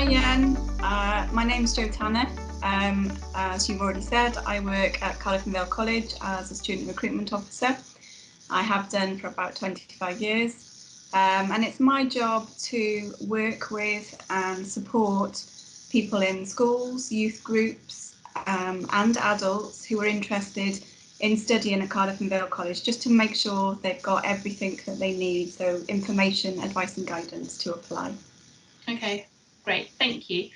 Hi Jen, my name's Jo Tanner. As you've already said, I work at Cardiff and Vale College as a student recruitment officer. I have done for about 25 years, and it's my job to work with and support people in schools, youth groups and adults who are interested in studying at Cardiff and Vale College, just to make sure they've got everything that they need, so information, advice and guidance to apply. Okay, great, thank you.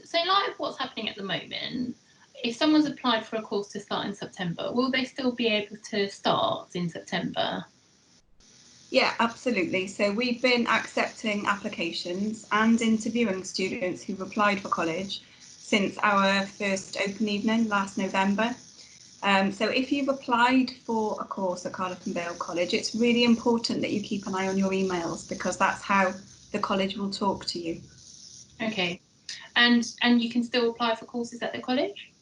So in light of what's happening at the moment, if someone's applied for a course to start in September, will they still be able to start in September? Yeah, absolutely. So we've been accepting applications and interviewing students who've applied for college since our first open evening last November. So if you've applied for a course at Cardiff and Vale College, it's really important that you keep an eye on your emails, because that's how the college will talk to you. Okay, and you can still apply for courses at the college?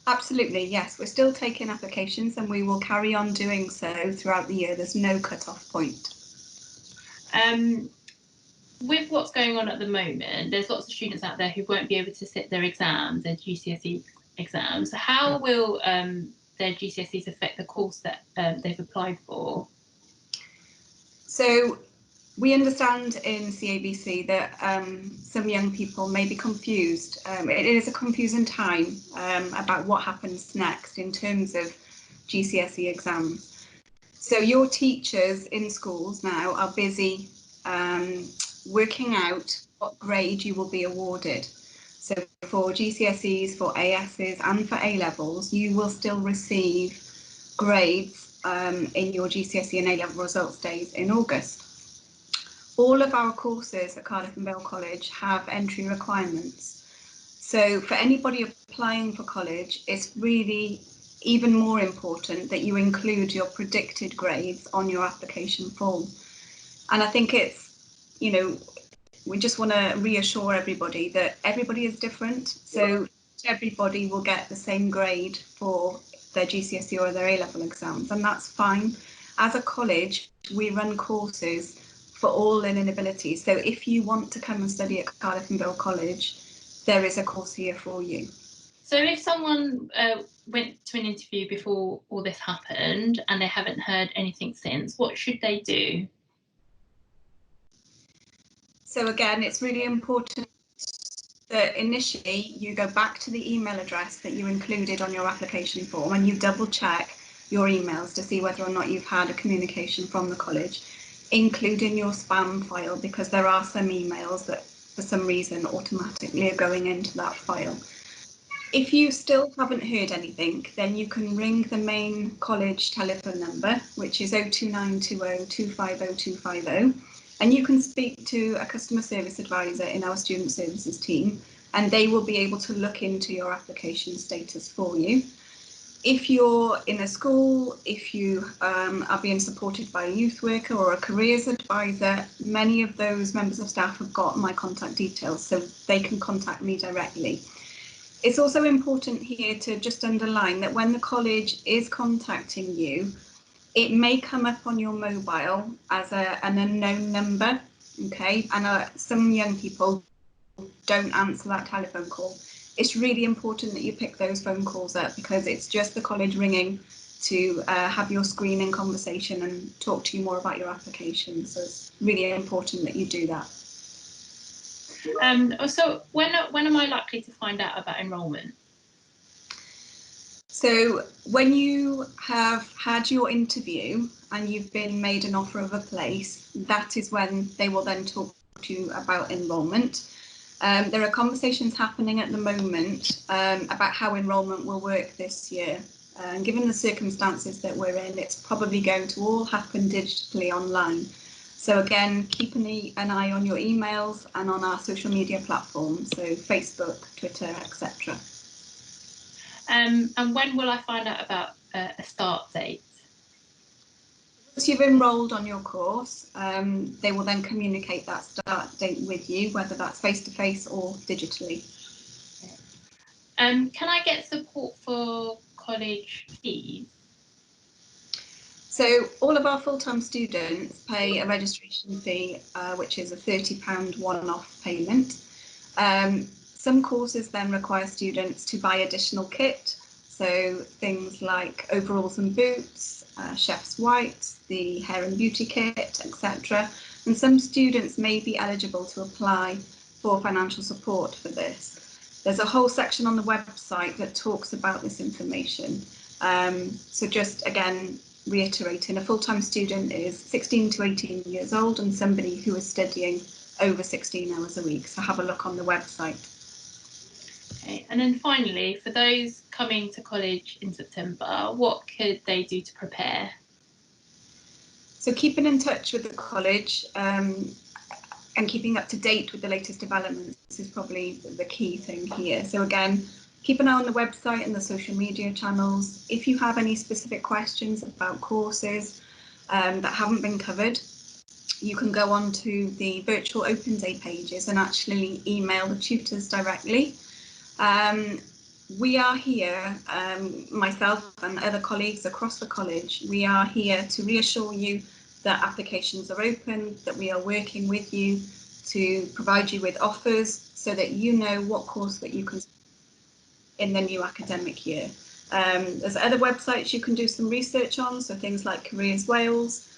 Absolutely, yes. We're still taking applications and we will carry on doing so throughout the year. There's no cut-off point. With what's going on at the moment, there's lots of students out there who won't be able to sit their exams, their GCSE exams. How will their GCSEs affect the course that they've applied for? So we understand in CAVC that some young people may be confused. It is a confusing time about what happens next in terms of GCSE exams. So your teachers in schools now are busy working out what grade you will be awarded. So for GCSEs, for ASs and for A-levels, you will still receive grades in your GCSE and A-level results days in August. All of our courses at Cardiff and Vale College have entry requirements. So for anybody applying for college, it's really even more important that you include your predicted grades on your application form. And I think it's, you know, we just want to reassure everybody that everybody is different. So everybody will get the same grade for their GCSE or their A-level exams, and that's fine. As a college, we run courses for all learning abilities. So if you want to come and study at Cardiff and Vale College, there is a course here for you. So if someone went to an interview before all this happened and they haven't heard anything since, what should they do? So again, it's really important that initially you go back to the email address that you included on your application form and you double check your emails to see whether or not you've had a communication from the college, including your spam file, because there are some emails that for some reason automatically are going into that file. If you still haven't heard anything, then you can ring the main college telephone number, which is 02920 250 250, and you can speak to a customer service advisor in our student services team, and they will be able to look into your application status for you. If you're in a school, if you are being supported by a youth worker or a careers advisor, many of those members of staff have got my contact details, so they can contact me directly. It's also important here to just underline that when the college is contacting you, it may come up on your mobile as an unknown number, okay? And some young people don't answer that telephone call. It's really important that you pick those phone calls up, because it's just the college ringing to have your screening conversation and talk to you more about your application. So it's really important that you do that. So when am I likely to find out about enrolment? So when you have had your interview and you've been made an offer of a place, that is when they will then talk to you about enrolment. There are conversations happening at the moment about how enrolment will work this year. Given the circumstances that we're in, it's probably going to all happen digitally online. So again, keep an eye on your emails and on our social media platforms, so Facebook, Twitter, etc. And when will I find out about a start date? Once you've enrolled on your course, they will then communicate that start date with you, whether that's face-to-face or digitally. Can I get support for college fees? So all of our full-time students pay a registration fee, which is a £30 one-off payment. Some courses then require students to buy additional kit, so things like overalls and boots, chef's wipes, the hair and beauty kit, etc. And some students may be eligible to apply for financial support for this. There's a whole section on the website that talks about this information. So just again, reiterating, a full-time student is 16 to 18 years old and somebody who is studying over 16 hours a week. So have a look on the website. Okay, and then finally, for those coming to college in September, what could they do to prepare? So keeping in touch with the college and keeping up to date with the latest developments is probably the key thing here. So again, keep an eye on the website and the social media channels. If you have any specific questions about courses that haven't been covered, you can go on to the virtual open day pages and actually email the tutors directly. We are here, myself and other colleagues across the college, we are here to reassure you that applications are open, that we are working with you to provide you with offers so that you know what course that you can in the new academic year. There's other websites you can do some research on, so things like Careers Wales,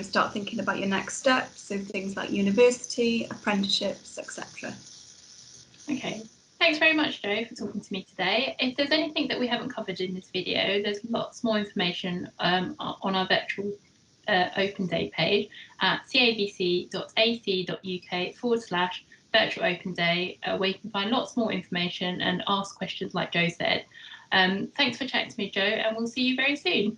start thinking about your next steps, so things like university, apprenticeships, etc. Okay, thanks very much, Jo, for talking to me today. If there's anything that we haven't covered in this video, there's lots more information on our virtual open day page at cavc.ac.uk/virtual open day, where you can find lots more information and ask questions like Jo said. Thanks for chatting to me, Jo, and we'll see you very soon.